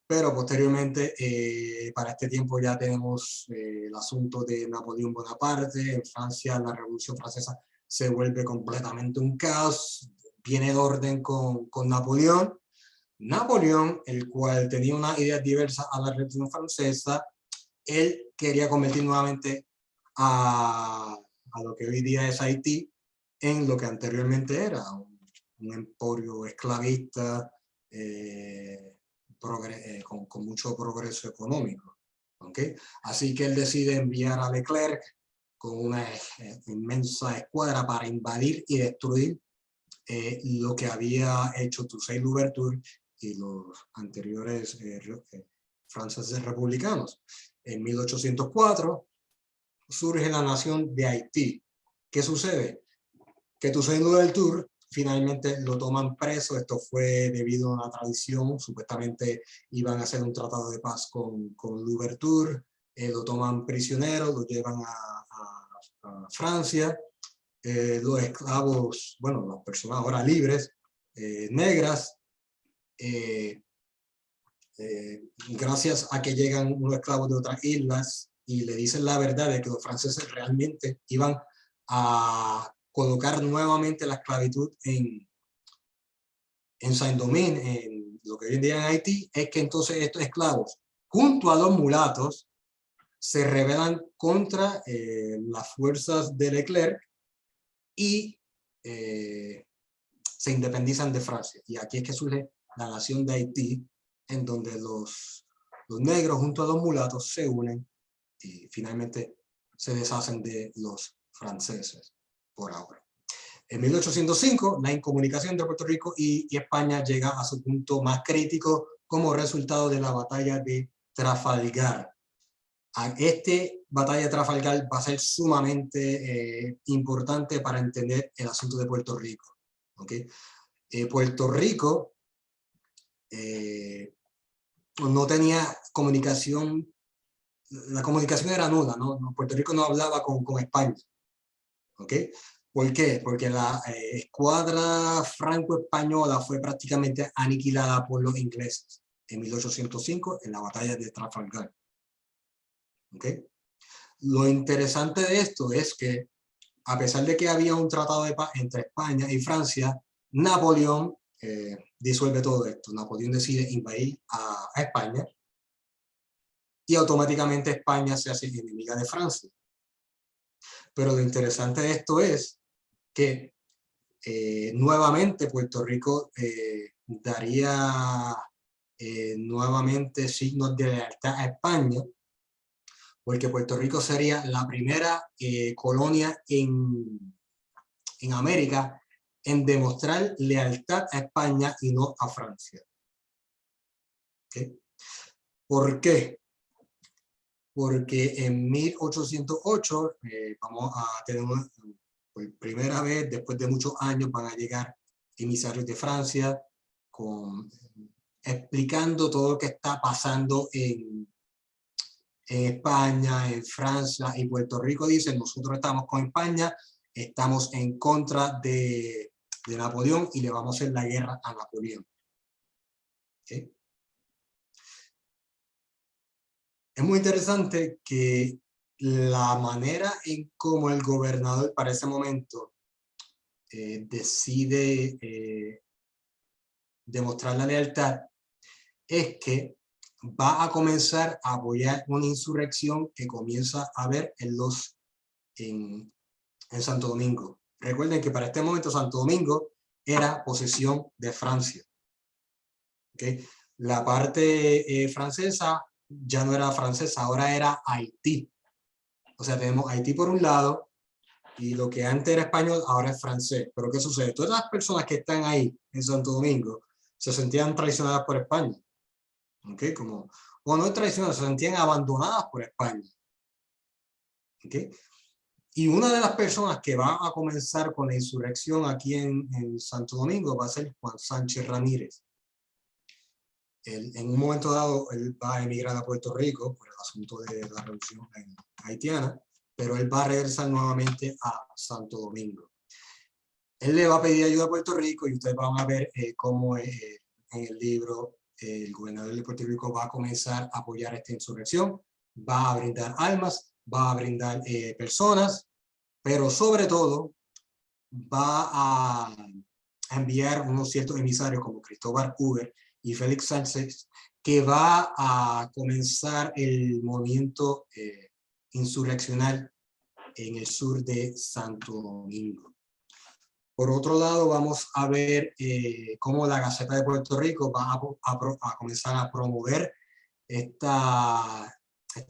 Pero posteriormente, para este tiempo ya tenemos el asunto de Napoleón Bonaparte. En Francia, la Revolución Francesa se vuelve completamente un caos. Viene el orden con Napoleón. Napoleón, el cual tenía unas ideas diversas a la Revolución Francesa, él quería convertir nuevamente a lo que hoy día es Haití en lo que anteriormente era un emporio esclavista, con mucho progreso económico. ¿Okay? Así que él decide enviar a Leclerc con una inmensa escuadra para invadir y destruir lo que había hecho Toussaint Louverture y los anteriores franceses republicanos. En 1804 surge la nación de Haití. ¿Qué sucede? Que Toussaint Louverture finalmente lo toman preso. Esto fue debido a una tradición. Supuestamente iban a hacer un tratado de paz con Louverture. Lo toman prisionero, lo llevan a Francia. Los esclavos, bueno, las personas ahora libres, negras, gracias a que llegan unos esclavos de otras islas y le dicen la verdad de que los franceses realmente iban a colocar nuevamente la esclavitud en Saint-Domingue, en lo que hoy en día en Haití, es que entonces estos esclavos, junto a los mulatos, se rebelan contra las fuerzas de Leclerc y se independizan de Francia. Y aquí es que surge la nación de Haití, en donde los negros junto a los mulatos se unen y finalmente se deshacen de los franceses por ahora. En 1805, la incomunicación entre Puerto Rico y España llega a su punto más crítico como resultado de la batalla de Trafalgar. Esta batalla de Trafalgar va a ser sumamente importante para entender el asunto de Puerto Rico. ¿Okay? Puerto Rico no tenía comunicación, la comunicación era nula, ¿no? Puerto Rico no hablaba con España. ¿Okay? ¿Por qué? Porque la escuadra franco-española fue prácticamente aniquilada por los ingleses en 1805 en la batalla de Trafalgar. ¿Okay? Lo interesante de esto es que a pesar de que había un tratado de paz entre España y Francia, Napoleón disuelve todo esto. Napoleón decide invadir a España y automáticamente España se hace enemiga de Francia. Pero lo interesante de esto es que nuevamente Puerto Rico daría nuevamente signos de lealtad a España, porque Puerto Rico sería la primera colonia en América en demostrar lealtad a España y no a Francia. ¿Okay? ¿Por qué? Porque en 1808 vamos a tener por primera vez, después de muchos años, van a llegar emisarios de Francia explicando todo lo que está pasando en España, en Francia y Puerto Rico. Dicen, nosotros estamos con España, estamos en contra de Napoleón y le vamos a hacer la guerra a Napoleón. ¿Okay? Es muy interesante que la manera en cómo el gobernador para ese momento decide demostrar la lealtad es que va a comenzar a apoyar una insurrección que comienza a haber en Santo Domingo. Recuerden que para este momento Santo Domingo era posesión de Francia. ¿Okay? La parte francesa ya no era francesa, ahora era Haití. O sea, tenemos Haití por un lado y lo que antes era español ahora es francés. Pero ¿qué sucede? Todas las personas que están ahí en Santo Domingo se sentían traicionadas por España. ¿Okay? O no traicionadas, se sentían abandonadas por España. ¿Okay? Y una de las personas que va a comenzar con la insurrección aquí en Santo Domingo va a ser Juan Sánchez Ramírez. En un momento dado, él va a emigrar a Puerto Rico por el asunto de la revolución haitiana, pero él va a regresar nuevamente a Santo Domingo. Él le va a pedir ayuda a Puerto Rico y ustedes van a ver cómo en el libro el gobernador de Puerto Rico va a comenzar a apoyar esta insurrección, va a brindar armas, va a brindar personas, pero sobre todo va a enviar unos ciertos emisarios como Cristóbal Huber y Félix Sánchez, que va a comenzar el movimiento insurreccional en el sur de Santo Domingo. Por otro lado, vamos a ver cómo la Gaceta de Puerto Rico va a comenzar a promover esta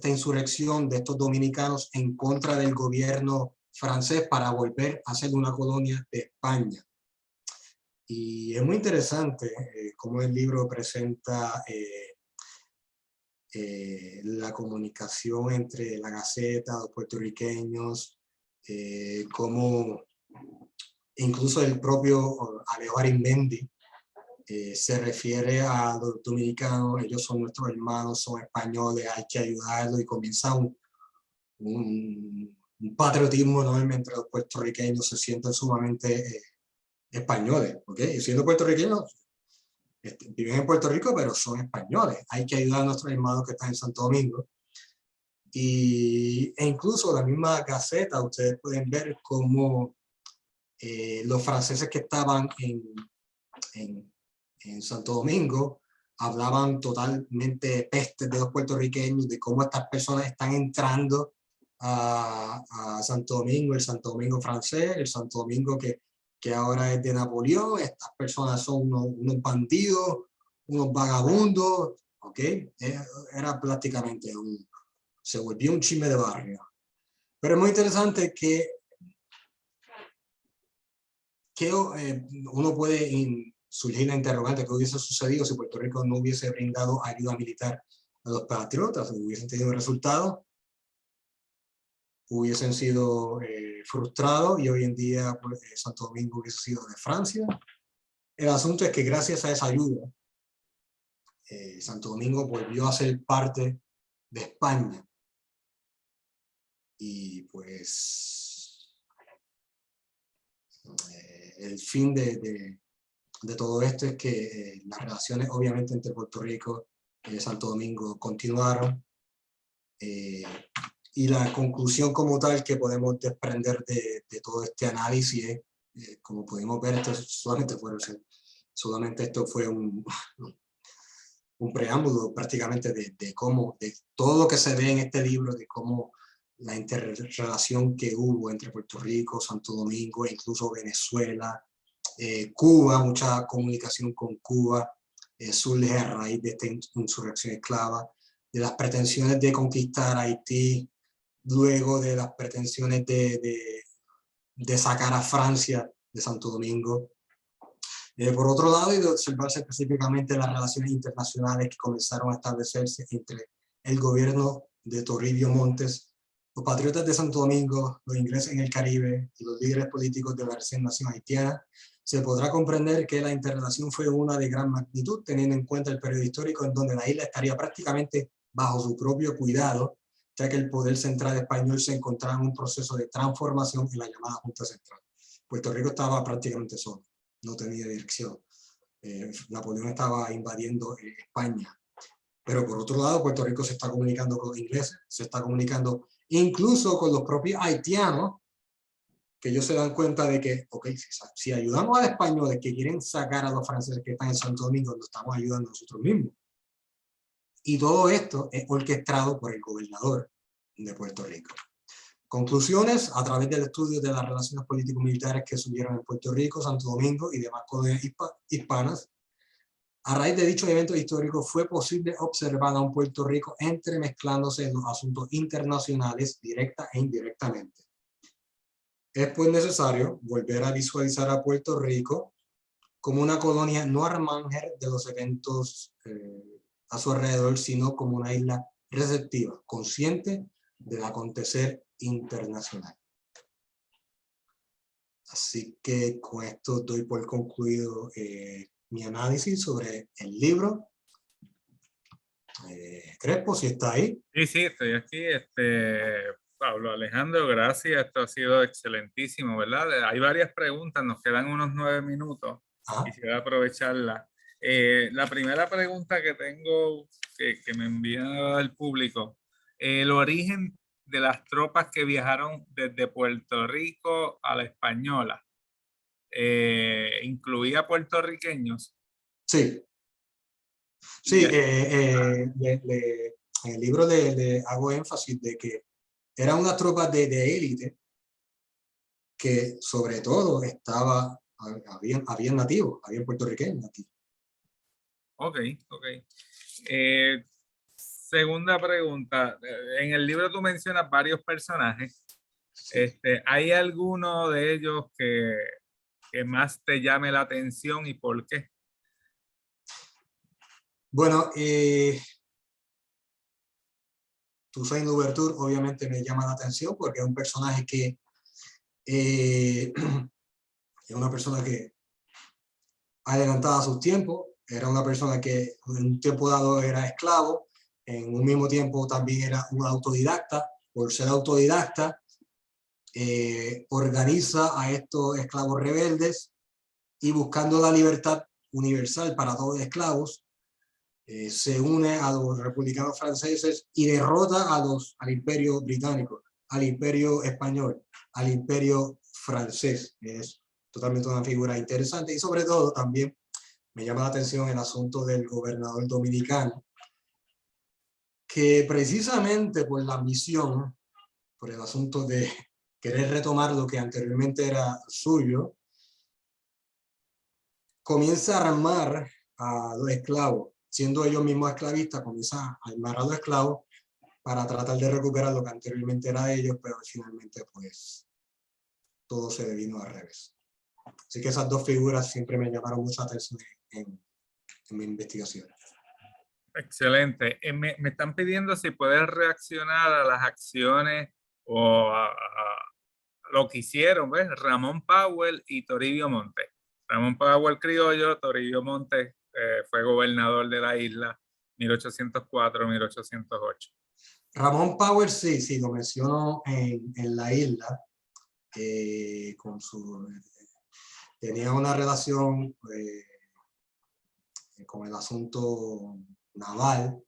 insurrección de estos dominicanos en contra del gobierno francés para volver a ser una colonia de España. Y es muy interesante cómo el libro presenta la comunicación entre la Gaceta, los puertorriqueños, cómo incluso el propio Alejo Arizmendi se refiere a los dominicanos, ellos son nuestros hermanos, son españoles, hay que ayudarlos, y comienza un patriotismo enorme entre los puertorriqueños, se sienten sumamente españoles, ¿ok? Y siendo puertorriqueños, viven en Puerto Rico, pero son españoles. Hay que ayudar a nuestros hermanos que están en Santo Domingo. E incluso la misma Gaceta, ustedes pueden ver cómo los franceses que estaban en Santo Domingo hablaban totalmente pestes de los puertorriqueños, de cómo estas personas están entrando a Santo Domingo, el Santo Domingo francés, el Santo Domingo que ahora es de Napoleón. Estas personas son unos bandidos, unos vagabundos, ¿ok? Era prácticamente se volvió un chisme de barrio. Pero es muy interesante que uno puede surgir la interrogante: ¿qué hubiese sucedido si Puerto Rico no hubiese brindado ayuda militar a los patriotas? ¿Hubiesen tenido resultados? Hubiesen sido frustrados y hoy en día pues, Santo Domingo hubiese sido de Francia. El asunto es que gracias a esa ayuda, Santo Domingo volvió a ser parte de España. Y pues el fin de todo esto es que las relaciones obviamente entre Puerto Rico y Santo Domingo continuaron. Y la conclusión como tal que podemos desprender de todo este análisis es, como pudimos ver, solamente esto fue un preámbulo prácticamente de cómo, de todo lo que se ve en este libro, de cómo la interrelación que hubo entre Puerto Rico, Santo Domingo e incluso Venezuela, Cuba, mucha comunicación con Cuba, surge a raíz de esta insurrección esclava, de las pretensiones de conquistar Haití, luego de las pretensiones de sacar a Francia de Santo Domingo. Por otro lado, y de observarse específicamente las relaciones internacionales que comenzaron a establecerse entre el gobierno de Toribio Montes, los patriotas de Santo Domingo, los ingleses en el Caribe y los líderes políticos de la recién nación haitiana, se podrá comprender que la interrelación fue una de gran magnitud, teniendo en cuenta el periodo histórico en donde la isla estaría prácticamente bajo su propio cuidado, ya que el poder central español se encontraba en un proceso de transformación en la llamada Junta Central. Puerto Rico estaba prácticamente solo, no tenía dirección. Napoleón estaba invadiendo España. Pero por otro lado, Puerto Rico se está comunicando con los ingleses, se está comunicando incluso con los propios haitianos, que ellos se dan cuenta de que, ok, si ayudamos a los españoles que quieren sacar a los franceses que están en Santo Domingo, nos estamos ayudando nosotros mismos. Y todo esto es orquestado por el gobernador de Puerto Rico. Conclusiones a través del estudio de las relaciones político-militares que surgieron en Puerto Rico, Santo Domingo y demás colonias hispanas. A raíz de dichos eventos históricos fue posible observar a un Puerto Rico entremezclándose en los asuntos internacionales directa e indirectamente. Es pues necesario volver a visualizar a Puerto Rico como una colonia no armánger de los eventos a su alrededor, sino como una isla receptiva, consciente del acontecer internacional. Así que con esto doy por concluido mi análisis sobre el libro. Crespo, si está ahí. Sí, estoy aquí. Pablo Alejandro, gracias. Esto ha sido excelentísimo, ¿verdad? Hay varias preguntas, nos quedan unos 9 minutos. Ajá. Quisiera aprovecharla. La primera pregunta que tengo, que me envía el público, el origen de las tropas que viajaron desde Puerto Rico a la Española, ¿incluía puertorriqueños? Sí, sí, en el libro le hago énfasis de que eran unas tropas de élite que sobre todo habían nativos, habían puertorriqueños aquí. Ok. Segunda pregunta. En el libro tú mencionas varios personajes. Sí. ¿Hay alguno de ellos que más te llame la atención y por qué? Bueno, Toussaint Louverture obviamente me llama la atención porque es un personaje que es una persona que adelantada a sus tiempos, era una persona que en un tiempo dado era esclavo, en un mismo tiempo también era un autodidacta. Por ser autodidacta, organiza a estos esclavos rebeldes y buscando la libertad universal para todos los esclavos, se une a los republicanos franceses y derrota al imperio británico, al imperio español, al imperio francés. Es totalmente una figura interesante y sobre todo también me llama la atención el asunto del gobernador dominicano, que precisamente por la ambición, por el asunto de querer retomar lo que anteriormente era suyo, comienza a armar a los esclavos, siendo ellos mismos esclavistas, comienza a armar a los esclavos para tratar de recuperar lo que anteriormente era de ellos, pero finalmente pues todo se vino al revés. Así que esas dos figuras siempre me llamaron mucha atención en mi investigación. Excelente. Me están pidiendo si puedes reaccionar a las acciones o a lo que hicieron, ¿ves? Ramón Powell y Toribio Montes. Ramón Powell criollo, Toribio Montes fue gobernador de la isla 1804-1808. Ramón Powell, sí, lo menciono en la isla, tenía una relación con el asunto naval.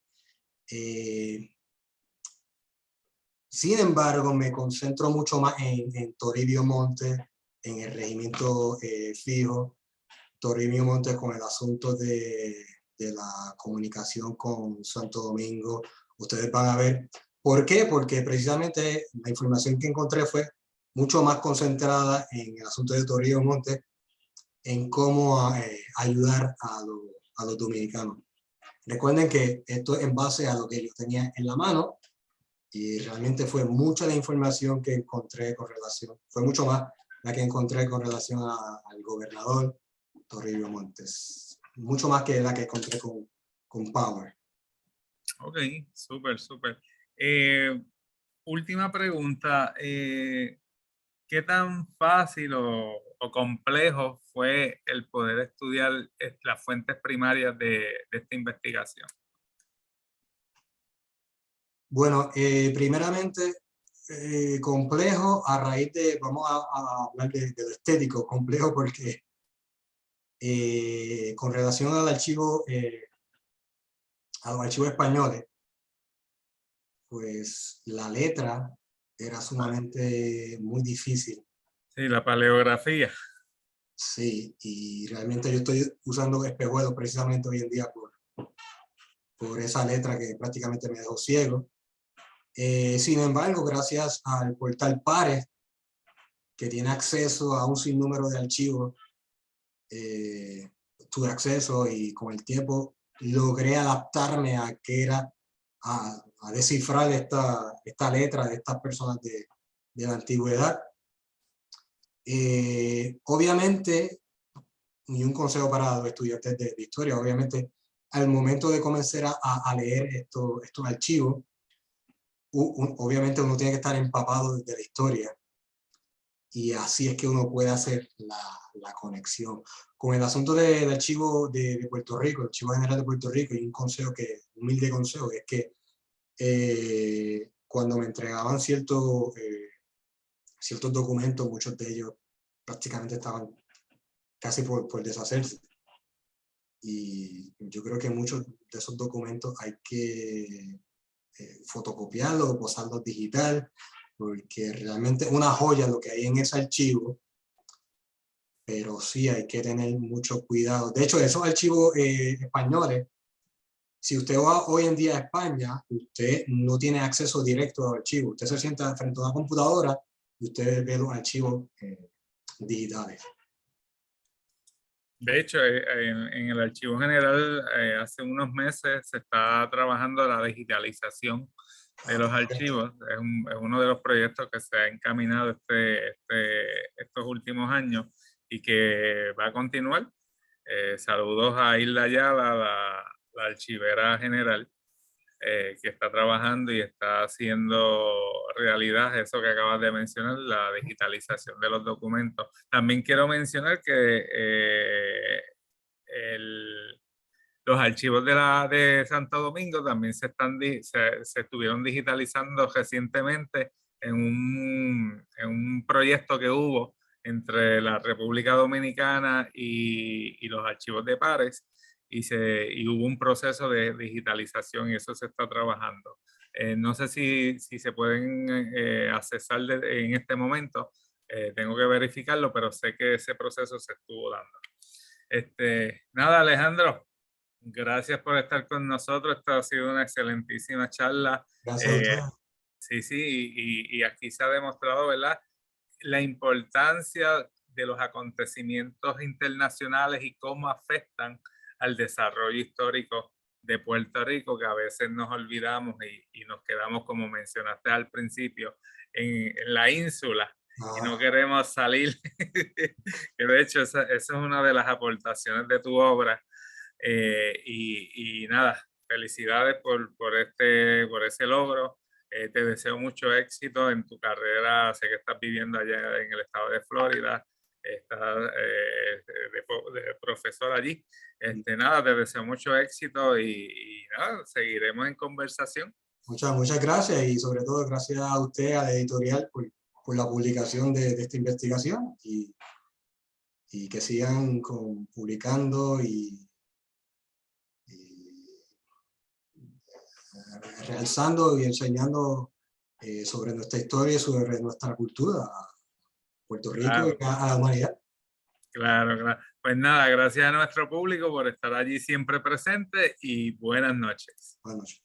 Sin embargo, me concentro mucho más en Toribio Montes, en el regimiento fijo, Toribio Montes con el asunto de la comunicación con Santo Domingo. Ustedes van a ver. ¿Por qué? Porque precisamente la información que encontré fue mucho más concentrada en el asunto de Toribio Montes, en cómo ayudar a los dominicanos. Recuerden que esto es en base a lo que yo tenía en la mano y realmente fue mucha la información que encontré con relación, fue mucho más la que encontré con relación al gobernador Toribio Montes, mucho más que la que encontré con Power. Ok, súper, súper. Última pregunta, ¿qué tan fácil o complejo fue el poder estudiar las fuentes primarias de esta investigación? Bueno, primeramente, complejo a raíz de, vamos a hablar de lo estético, complejo porque con relación al archivo, a los archivos españoles, pues la letra era sumamente muy difícil. Sí, la paleografía. Sí, y realmente yo estoy usando espejuelos precisamente hoy en día por esa letra que prácticamente me dejó ciego. Sin embargo, gracias al portal Pares, que tiene acceso a un sinnúmero de archivos, tuve acceso y con el tiempo logré adaptarme a que era a descifrar esta letra de estas personas de la antigüedad. Obviamente, y un consejo para los estudiantes de historia, obviamente, al momento de comenzar a leer estos archivos, obviamente uno tiene que estar empapado de la historia y así es que uno puede hacer la conexión. Con el asunto del archivo de Puerto Rico, el Archivo General de Puerto Rico, y un consejo humilde consejo, es que cuando me entregaban ciertos documentos, muchos de ellos prácticamente estaban casi por deshacerse. Y yo creo que muchos de esos documentos hay que fotocopiarlos o posarlos digital, porque realmente es una joya lo que hay en ese archivo, pero sí hay que tener mucho cuidado. De hecho, esos archivos españoles, si usted va hoy en día a España, usted no tiene acceso directo al archivo. Usted se sienta frente a una computadora y usted ve los archivos digitales. De hecho, en el Archivo General, hace unos meses se está trabajando la digitalización de los archivos. Es uno de los proyectos que se ha encaminado estos últimos años y que va a continuar. Saludos a Isla Ayala, la archivera general, que está trabajando y está haciendo realidad eso que acabas de mencionar, la digitalización de los documentos. También quiero mencionar que los archivos de Santo Domingo también se estuvieron digitalizando recientemente en un proyecto que hubo entre la República Dominicana y los archivos de Pares, y hubo un proceso de digitalización y eso se está trabajando. No sé si se pueden accesar en este momento, tengo que verificarlo, pero sé que ese proceso se estuvo dando. Nada, Alejandro, gracias por estar con nosotros. Esta ha sido una excelentísima charla. Gracias a ustedes. Sí, sí, y aquí se ha demostrado, ¿verdad?, la importancia de los acontecimientos internacionales y cómo afectan al desarrollo histórico de Puerto Rico, que a veces nos olvidamos y nos quedamos, como mencionaste al principio, en la ínsula y no queremos salir. Que de hecho esa es una de las aportaciones de tu obra. Y nada, felicidades por ese logro. Te deseo mucho éxito en tu carrera. Sé que estás viviendo allá en el estado de Florida, estás de profesor allí. Nada, te deseo mucho éxito y nada, seguiremos en conversación. Muchas gracias y sobre todo gracias a usted, a la editorial, por la publicación de esta investigación y que sigan publicando y realzando y enseñando sobre nuestra historia, sobre nuestra cultura, a Puerto Rico Claro. y a la humanidad. Claro, claro. Pues nada, gracias a nuestro público por estar allí siempre presente y buenas noches. Buenas noches.